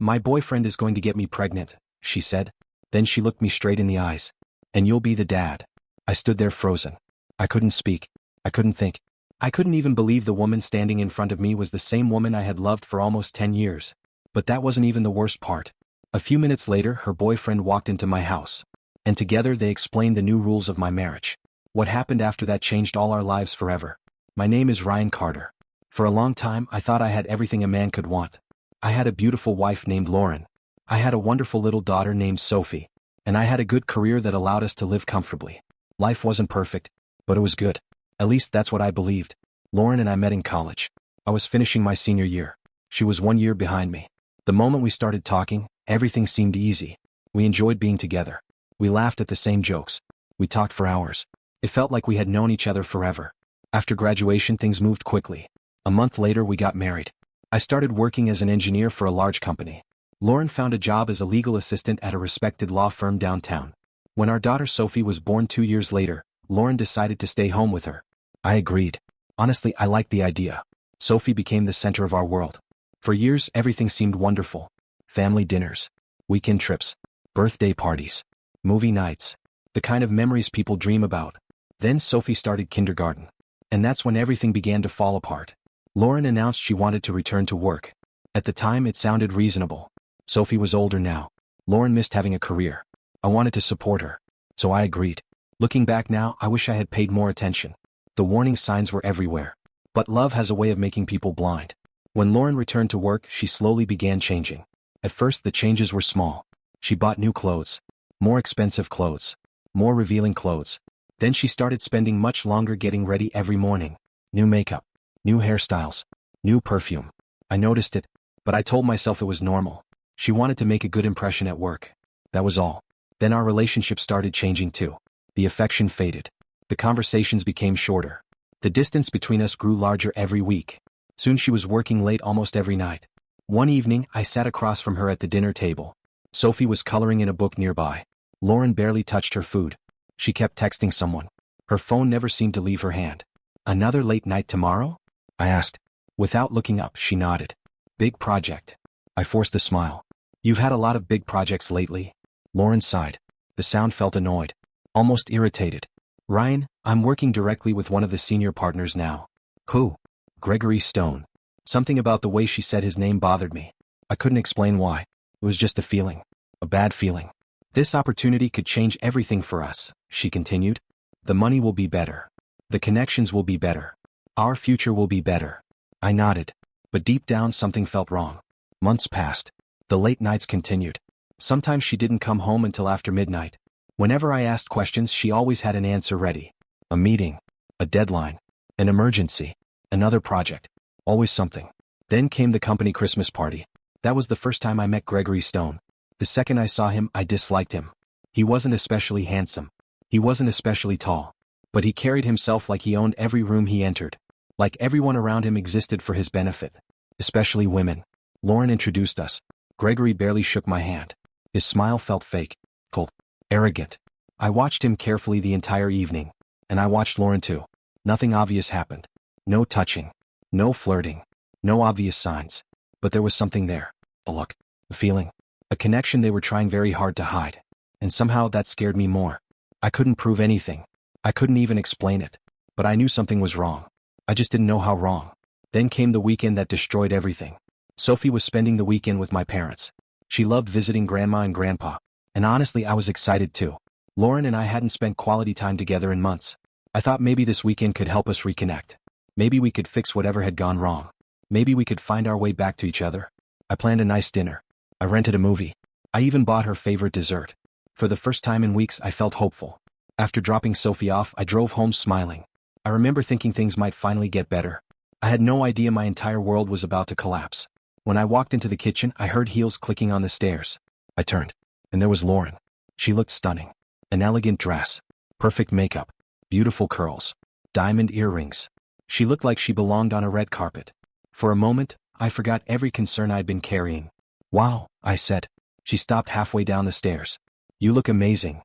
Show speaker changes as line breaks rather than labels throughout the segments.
My boyfriend is going to get me pregnant, she said. Then she looked me straight in the eyes. And you'll be the dad. I stood there frozen. I couldn't speak. I couldn't think. I couldn't even believe the woman standing in front of me was the same woman I had loved for almost 10 years. But that wasn't even the worst part. A few minutes later, her boyfriend walked into my house. And together they explained the new rules of my marriage. What happened after that changed all our lives forever. My name is Ryan Carter. For a long time, I thought I had everything a man could want. I had a beautiful wife named Lauren. I had a wonderful little daughter named Sophie. And I had a good career that allowed us to live comfortably. Life wasn't perfect, but it was good. At least that's what I believed. Lauren and I met in college. I was finishing my senior year. She was 1 year behind me. The moment we started talking, everything seemed easy. We enjoyed being together. We laughed at the same jokes. We talked for hours. It felt like we had known each other forever. After graduation, things moved quickly. A month later, we got married. I started working as an engineer for a large company. Lauren found a job as a legal assistant at a respected law firm downtown. When our daughter Sophie was born 2 years later, Lauren decided to stay home with her. I agreed. Honestly, I liked the idea. Sophie became the center of our world. For years, everything seemed wonderful. Family dinners, weekend trips, birthday parties, movie nights, the kind of memories people dream about. Then Sophie started kindergarten. And that's when everything began to fall apart. Lauren announced she wanted to return to work. At the time, it sounded reasonable. Sophie was older now. Lauren missed having a career. I wanted to support her. So I agreed. Looking back now, I wish I had paid more attention. The warning signs were everywhere. But love has a way of making people blind. When Lauren returned to work, she slowly began changing. At first, the changes were small. She bought new clothes. More expensive clothes. More revealing clothes. Then she started spending much longer getting ready every morning. New makeup. New hairstyles. New perfume. I noticed it, but I told myself it was normal. She wanted to make a good impression at work. That was all. Then our relationship started changing too. The affection faded. The conversations became shorter. The distance between us grew larger every week. Soon she was working late almost every night. One evening, I sat across from her at the dinner table. Sophie was coloring in a book nearby. Lauren barely touched her food. She kept texting someone. Her phone never seemed to leave her hand. Another late night tomorrow? I asked. Without looking up, she nodded. Big project. I forced a smile. You've had a lot of big projects lately. Lauren sighed. The sound felt annoyed. Almost irritated. Ryan, I'm working directly with one of the senior partners now. Who? Gregory Stone. Something about the way she said his name bothered me. I couldn't explain why. It was just a feeling. A bad feeling. This opportunity could change everything for us, she continued. The money will be better. The connections will be better. Our future will be better. I nodded. But deep down something felt wrong. Months passed. The late nights continued. Sometimes she didn't come home until after midnight. Whenever I asked questions, she always had an answer ready. A meeting. A deadline. An emergency. Another project. Always something. Then came the company Christmas party. That was the first time I met Gregory Stone. The second I saw him, I disliked him. He wasn't especially handsome. He wasn't especially tall. But he carried himself like he owned every room he entered. Like everyone around him existed for his benefit. Especially women. Lauren introduced us. Gregory barely shook my hand. His smile felt fake. Cold. Arrogant. I watched him carefully the entire evening. And I watched Lauren too. Nothing obvious happened. No touching. No flirting. No obvious signs. But there was something there. A look. A feeling. A connection they were trying very hard to hide. And somehow that scared me more. I couldn't prove anything. I couldn't even explain it. But I knew something was wrong. I just didn't know how wrong. Then came the weekend that destroyed everything. Sophie was spending the weekend with my parents. She loved visiting Grandma and Grandpa. And honestly, I was excited too. Lauren and I hadn't spent quality time together in months. I thought maybe this weekend could help us reconnect. Maybe we could fix whatever had gone wrong. Maybe we could find our way back to each other. I planned a nice dinner. I rented a movie. I even bought her favorite dessert. For the first time in weeks, I felt hopeful. After dropping Sophie off, I drove home smiling. I remember thinking things might finally get better. I had no idea my entire world was about to collapse. When I walked into the kitchen, I heard heels clicking on the stairs. I turned. And there was Lauren. She looked stunning. An elegant dress. Perfect makeup. Beautiful curls. Diamond earrings. She looked like she belonged on a red carpet. For a moment, I forgot every concern I'd been carrying. Wow, I said. She stopped halfway down the stairs. You look amazing.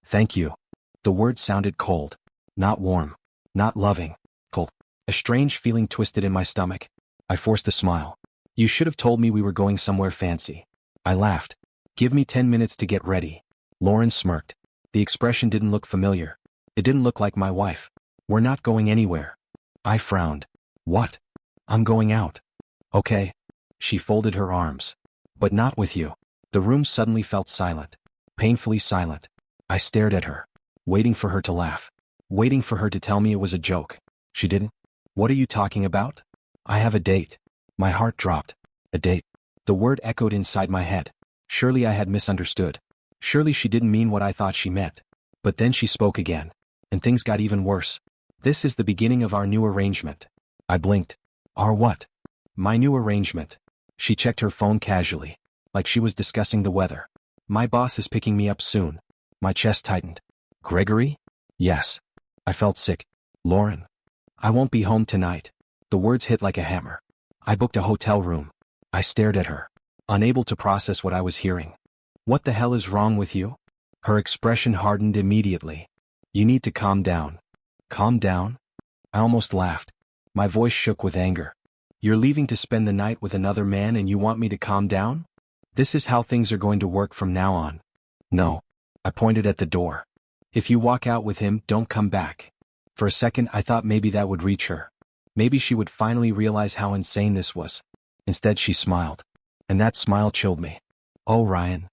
Thank you. The words sounded cold. Not warm. Not loving. Cold. A strange feeling twisted in my stomach. I forced a smile. You should have told me we were going somewhere fancy. I laughed. Give me 10 minutes to get ready. Lauren smirked. The expression didn't look familiar. It didn't look like my wife. We're not going anywhere. I frowned. What? I'm going out. Okay. She folded her arms. But not with you. The room suddenly felt silent. Painfully silent. I stared at her, waiting for her to laugh. Waiting for her to tell me it was a joke. She didn't. What are you talking about? I have a date. My heart dropped. A date. The word echoed inside my head. Surely I had misunderstood. Surely she didn't mean what I thought she meant. But then she spoke again. And things got even worse. This is the beginning of our new arrangement. I blinked. Our what? My new arrangement. She checked her phone casually, like she was discussing the weather. My boss is picking me up soon. My chest tightened. Gregory? Yes. I felt sick. Lauren. I won't be home tonight. The words hit like a hammer. I booked a hotel room. I stared at her, unable to process what I was hearing. What the hell is wrong with you? Her expression hardened immediately. You need to calm down. Calm down? I almost laughed. My voice shook with anger. You're leaving to spend the night with another man and you want me to calm down? This is how things are going to work from now on. No. I pointed at the door. If you walk out with him, don't come back. For a second I thought maybe that would reach her. Maybe she would finally realize how insane this was. Instead she smiled. And that smile chilled me. Oh, Ryan.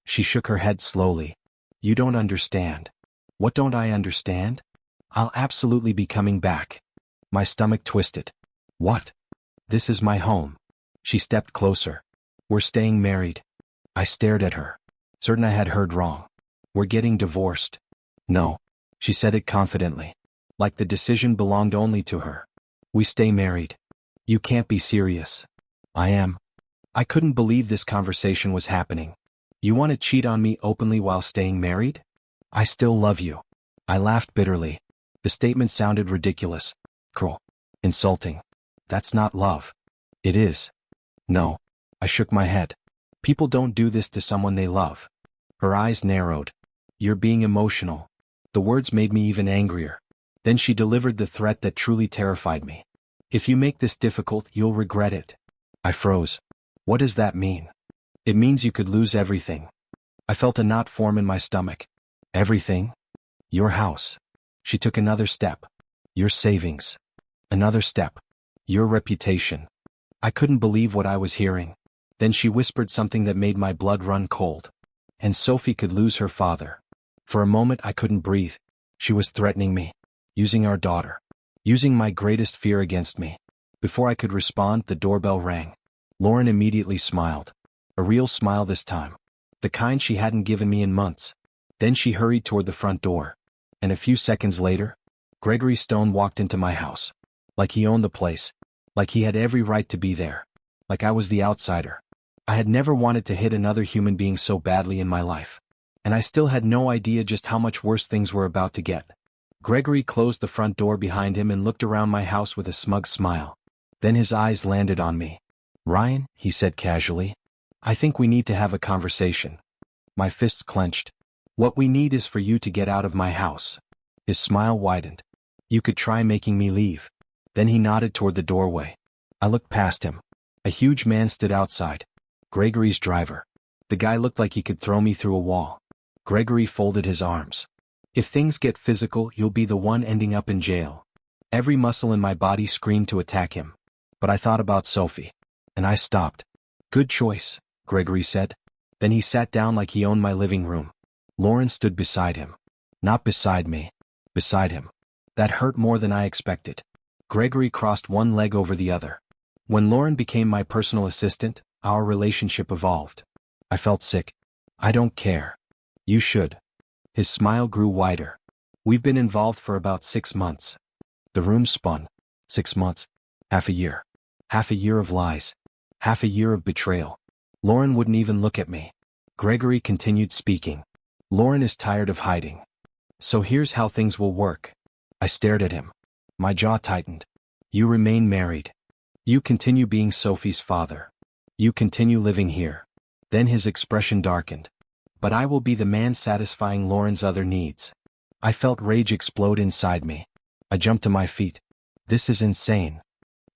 She shook her head slowly. You don't understand. What don't I understand? I'll absolutely be coming back. My stomach twisted. What? This is my home. She stepped closer. We're staying married. I stared at her, certain I had heard wrong. We're getting divorced. No. She said it confidently, like the decision belonged only to her. We stay married. You can't be serious. I am. I couldn't believe this conversation was happening. You want to cheat on me openly while staying married? I still love you. I laughed bitterly. The statement sounded ridiculous, cruel, insulting. That's not love. It is. No. I shook my head. People don't do this to someone they love. Her eyes narrowed. You're being emotional. The words made me even angrier. Then she delivered the threat that truly terrified me. If you make this difficult, you'll regret it. I froze. What does that mean? It means you could lose everything. I felt a knot form in my stomach. Everything? Your house. She took another step. Your savings. Another step. Your reputation. I couldn't believe what I was hearing. Then she whispered something that made my blood run cold. And Sophie could lose her father. For a moment I couldn't breathe. She was threatening me. Using our daughter. Using my greatest fear against me. Before I could respond, the doorbell rang. Lauren immediately smiled. A real smile this time. The kind she hadn't given me in months. Then she hurried toward the front door. And a few seconds later, Gregory Stone walked into my house. Like he owned the place. Like he had every right to be there. Like I was the outsider. I had never wanted to hit another human being so badly in my life. And I still had no idea just how much worse things were about to get. Gregory closed the front door behind him and looked around my house with a smug smile. Then his eyes landed on me. Ryan, he said casually, I think we need to have a conversation. My fists clenched. What we need is for you to get out of my house. His smile widened. You could try making me leave. Then he nodded toward the doorway. I looked past him. A huge man stood outside. Gregory's driver. The guy looked like he could throw me through a wall. Gregory folded his arms. If things get physical, you'll be the one ending up in jail. Every muscle in my body screamed to attack him. But I thought about Sophie. And I stopped. Good choice, Gregory said. Then he sat down like he owned my living room. Lauren stood beside him. Not beside me. Beside him. That hurt more than I expected. Gregory crossed one leg over the other. When Lauren became my personal assistant, our relationship evolved. I felt sick. I don't care. You should. His smile grew wider. We've been involved for about 6 months. The room spun. 6 months. Half a year. Half a year of lies. Half a year of betrayal. Lauren wouldn't even look at me. Gregory continued speaking. Lauren is tired of hiding. So here's how things will work. I stared at him. My jaw tightened. You remain married. You continue being Sophie's father. You continue living here. Then his expression darkened. But I will be the man satisfying Lauren's other needs. I felt rage explode inside me. I jumped to my feet. This is insane.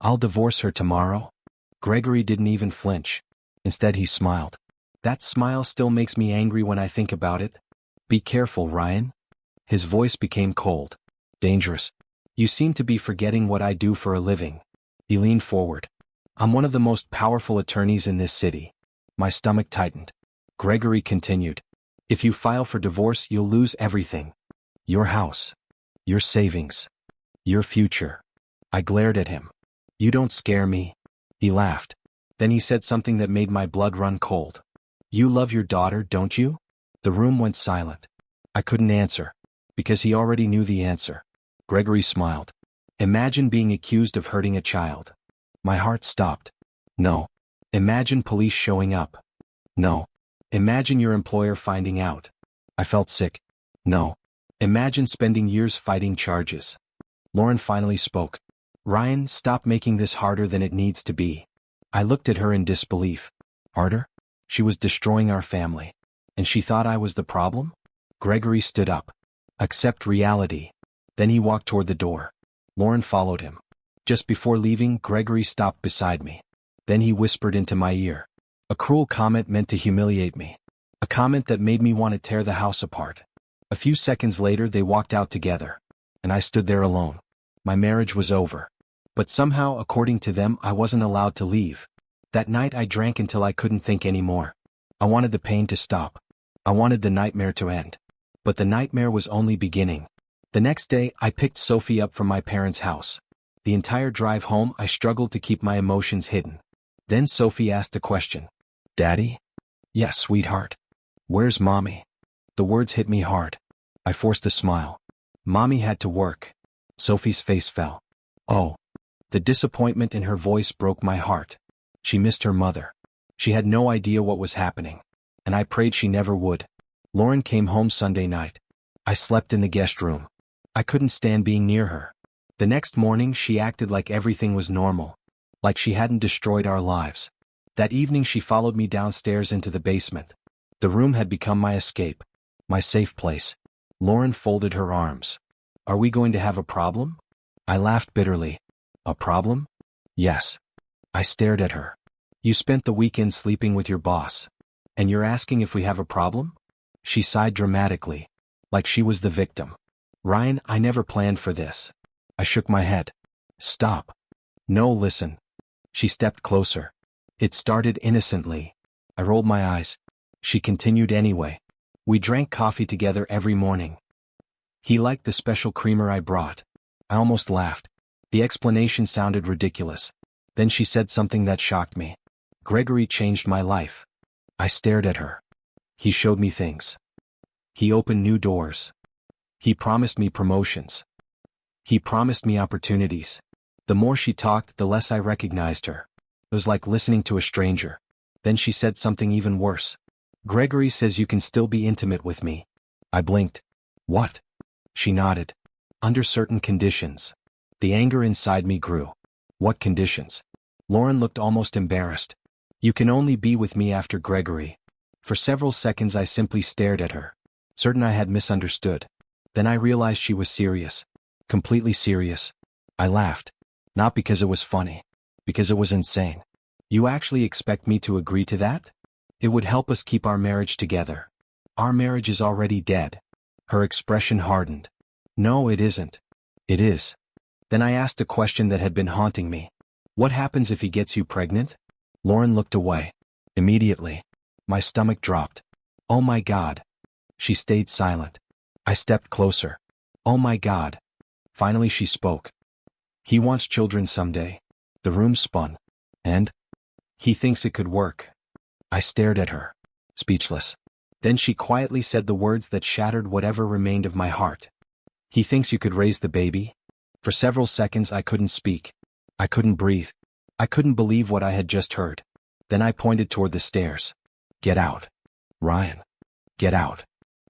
I'll divorce her tomorrow? Gregory didn't even flinch. Instead he smiled. That smile still makes me angry when I think about it. Be careful, Ryan. His voice became cold. Dangerous. You seem to be forgetting what I do for a living. He leaned forward. I'm one of the most powerful attorneys in this city. My stomach tightened. Gregory continued. If you file for divorce, you'll lose everything. Your house. Your savings. Your future. I glared at him. You don't scare me. He laughed. Then he said something that made my blood run cold. You love your daughter, don't you? The room went silent. I couldn't answer, because he already knew the answer. Gregory smiled. Imagine being accused of hurting a child. My heart stopped. No. Imagine police showing up. No. Imagine your employer finding out. I felt sick. No. Imagine spending years fighting charges. Lauren finally spoke. Ryan, stop making this harder than it needs to be. I looked at her in disbelief. Harder? She was destroying our family. And she thought I was the problem? Gregory stood up. Accept reality. Then he walked toward the door. Lauren followed him. Just before leaving, Gregory stopped beside me. Then he whispered into my ear. A cruel comment meant to humiliate me. A comment that made me want to tear the house apart. A few seconds later they walked out together. And I stood there alone. My marriage was over. But somehow, according to them, I wasn't allowed to leave. That night I drank until I couldn't think anymore. I wanted the pain to stop. I wanted the nightmare to end. But the nightmare was only beginning. The next day, I picked Sophie up from my parents' house. The entire drive home, I struggled to keep my emotions hidden. Then Sophie asked a question. Daddy? Yes, sweetheart. Where's Mommy? The words hit me hard. I forced a smile. Mommy had to work. Sophie's face fell. Oh. The disappointment in her voice broke my heart. She missed her mother. She had no idea what was happening. And I prayed she never would. Lauren came home Sunday night. I slept in the guest room. I couldn't stand being near her. The next morning she acted like everything was normal. Like she hadn't destroyed our lives. That evening she followed me downstairs into the basement. The room had become my escape. My safe place. Lauren folded her arms. Are we going to have a problem? I laughed bitterly. A problem? Yes. I stared at her. You spent the weekend sleeping with your boss. And you're asking if we have a problem? She sighed dramatically. Like she was the victim. Ryan, I never planned for this. I shook my head. Stop. No, listen. She stepped closer. It started innocently. I rolled my eyes. She continued anyway. We drank coffee together every morning. He liked the special creamer I brought. I almost laughed. The explanation sounded ridiculous. Then she said something that shocked me. Gregory changed my life. I stared at her. He showed me things. He opened new doors. He promised me promotions. He promised me opportunities. The more she talked, the less I recognized her. It was like listening to a stranger. Then she said something even worse. Gregory says you can still be intimate with me. I blinked. What? She nodded. Under certain conditions. The anger inside me grew. What conditions? Lauren looked almost embarrassed. You can only be with me after Gregory. For several seconds I simply stared at her, certain I had misunderstood. Then I realized she was serious. Completely serious. I laughed. Not because it was funny. Because it was insane. You actually expect me to agree to that? It would help us keep our marriage together. Our marriage is already dead. Her expression hardened. No, it isn't. It is. Then I asked a question that had been haunting me. What happens if he gets you pregnant? Lauren looked away. Immediately. My stomach dropped. Oh my God. She stayed silent. I stepped closer. Oh my God. Finally she spoke. He wants children someday. The room spun. And? He thinks it could work. I stared at her, speechless. Then she quietly said the words that shattered whatever remained of my heart. He thinks you could raise the baby? For several seconds I couldn't speak. I couldn't breathe. I couldn't believe what I had just heard. Then I pointed toward the stairs. Get out. Ryan. Get out.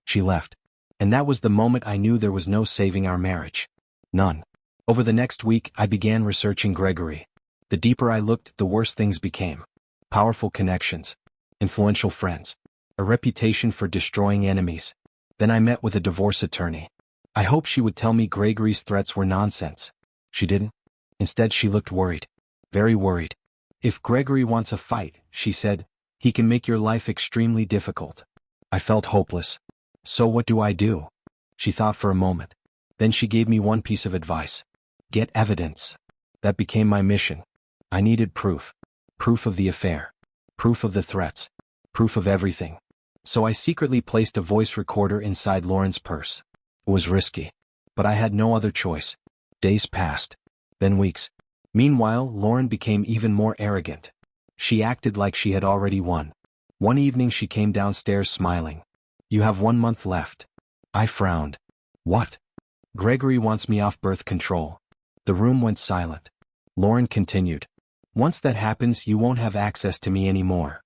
She left. And that was the moment I knew there was no saving our marriage. None. Over the next week I began researching Gregory. The deeper I looked, the worse things became. Powerful connections. Influential friends. A reputation for destroying enemies. Then I met with a divorce attorney. I hoped she would tell me Gregory's threats were nonsense. She didn't. Instead she looked worried. Very worried. If Gregory wants a fight, she said, He can make your life extremely difficult. I felt hopeless. So what do I do? She thought for a moment. Then she gave me one piece of advice. Get evidence. That became my mission. I needed proof. Proof of the affair. Proof of the threats. Proof of everything. So I secretly placed a voice recorder inside Lauren's purse. It was risky. But I had no other choice. Days passed. Then weeks. Meanwhile, Lauren became even more arrogant. She acted like she had already won. One evening she came downstairs smiling. You have 1 month left. I frowned. What? Gregory wants me off birth control. The room went silent. Lauren continued. Once that happens, you won't have access to me anymore.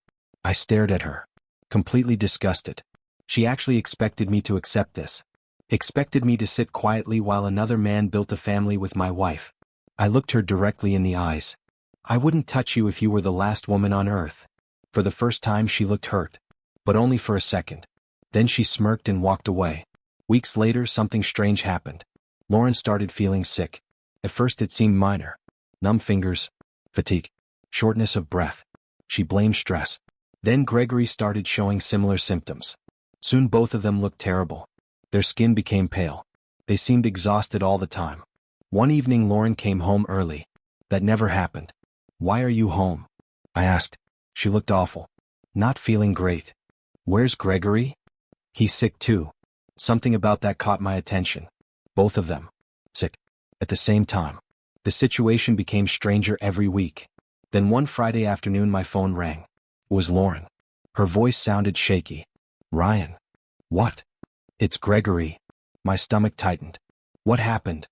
I stared at her. Completely disgusted. She actually expected me to accept this. Expected me to sit quietly while another man built a family with my wife. I looked her directly in the eyes. I wouldn't touch you if you were the last woman on earth. For the first time she looked hurt. But only for a second. Then she smirked and walked away. Weeks later something strange happened. Lauren started feeling sick. At first it seemed minor. Numb fingers, fatigue, shortness of breath. She blamed stress. Then Gregory started showing similar symptoms. Soon both of them looked terrible. Their skin became pale. They seemed exhausted all the time. One evening Lauren came home early. That never happened. Why are you home? I asked. She looked awful. Not feeling great. Where's Gregory? He's sick too. Something about that caught my attention. Both of them. Sick. At the same time. The situation became stranger every week. Then one Friday afternoon my phone rang. It was Lauren. Her voice sounded shaky. Ryan. What? It's Gregory. My stomach tightened. What happened?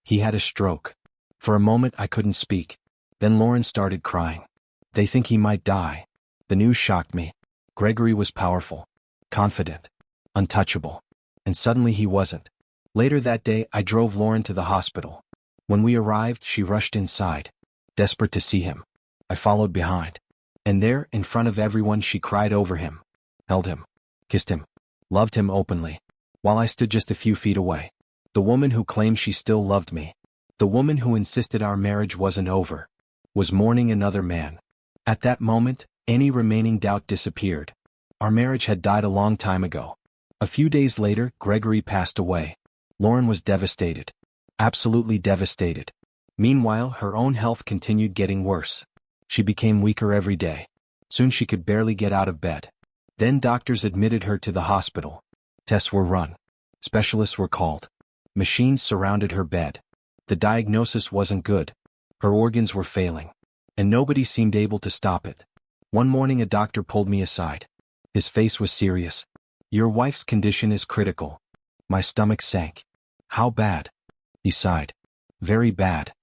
He had a stroke. For a moment I couldn't speak. Then Lauren started crying. They think he might die. The news shocked me. Gregory was powerful, confident, untouchable. And suddenly he wasn't. Later that day I drove Lauren to the hospital. When we arrived she rushed inside, desperate to see him. I followed behind. And there, in front of everyone, she cried over him, held him, kissed him, loved him openly, while I stood just a few feet away. The woman who claimed she still loved me, the woman who insisted our marriage wasn't over, was mourning another man. At that moment, any remaining doubt disappeared. Our marriage had died a long time ago. A few days later, Gregory passed away. Lauren was devastated. Absolutely devastated. Meanwhile, her own health continued getting worse. She became weaker every day. Soon she could barely get out of bed. Then doctors admitted her to the hospital. Tests were run. Specialists were called. Machines surrounded her bed. The diagnosis wasn't good. Her organs were failing. And nobody seemed able to stop it. One morning a doctor pulled me aside. His face was serious. Your wife's condition is critical. My stomach sank. How bad? He sighed. Very bad.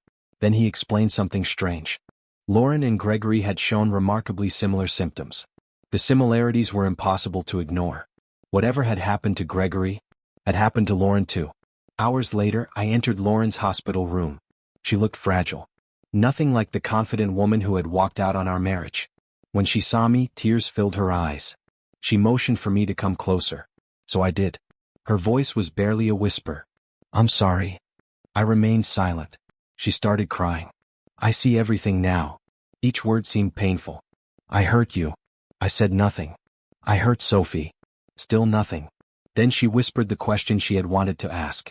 Then he explained something strange. Lauren and Gregory had shown remarkably similar symptoms. The similarities were impossible to ignore. Whatever had happened to Gregory had happened to Lauren too. Hours later, I entered Lauren's hospital room. She looked fragile. Nothing like the confident woman who had walked out on our marriage. When she saw me, tears filled her eyes. She motioned for me to come closer. So I did. Her voice was barely a whisper. I'm sorry. I remained silent. She started crying. I see everything now. Each word seemed painful. I hurt you. I said nothing. I hurt Sophie. Still nothing. Then she whispered the question she had wanted to ask.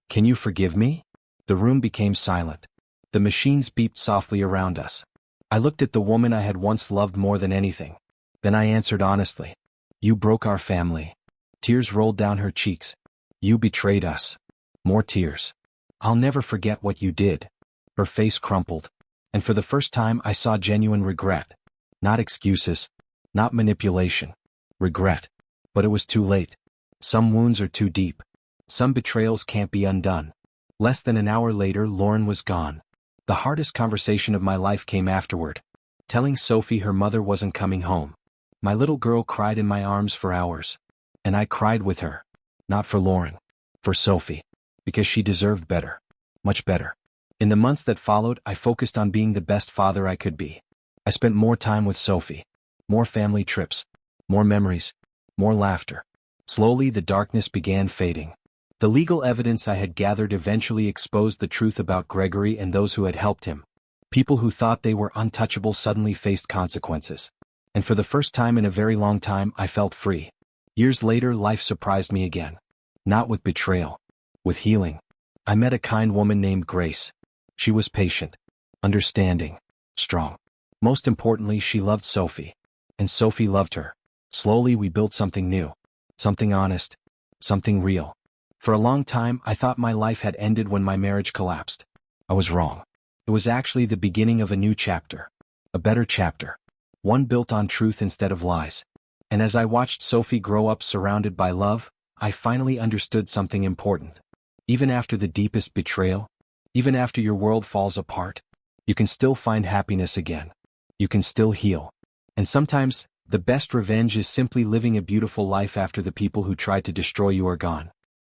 Can you forgive me? The room became silent. The machines beeped softly around us. I looked at the woman I had once loved more than anything. Then I answered honestly. You broke our family. Tears rolled down her cheeks. You betrayed us. More tears. I'll never forget what you did. Her face crumpled. And for the first time I saw genuine regret. Not excuses. Not manipulation. Regret. But it was too late. Some wounds are too deep. Some betrayals can't be undone. Less than an hour later, Lauren was gone. The hardest conversation of my life came afterward. Telling Sophie her mother wasn't coming home. My little girl cried in my arms for hours. And I cried with her. Not for Lauren. For Sophie. Because she deserved better. Much better. In the months that followed, I focused on being the best father I could be. I spent more time with Sophie. More family trips. More memories. More laughter. Slowly the darkness began fading. The legal evidence I had gathered eventually exposed the truth about Gregory and those who had helped him. People who thought they were untouchable suddenly faced consequences. And for the first time in a very long time, I felt free. Years later, life surprised me again. Not with betrayal. With healing. I met a kind woman named Grace. She was patient, understanding, strong. Most importantly, she loved Sophie. And Sophie loved her. Slowly we built something new. Something honest. Something real. For a long time, I thought my life had ended when my marriage collapsed. I was wrong. It was actually the beginning of a new chapter. A better chapter. One built on truth instead of lies. And as I watched Sophie grow up surrounded by love, I finally understood something important. Even after the deepest betrayal, even after your world falls apart, you can still find happiness again. You can still heal. And sometimes, the best revenge is simply living a beautiful life after the people who tried to destroy you are gone.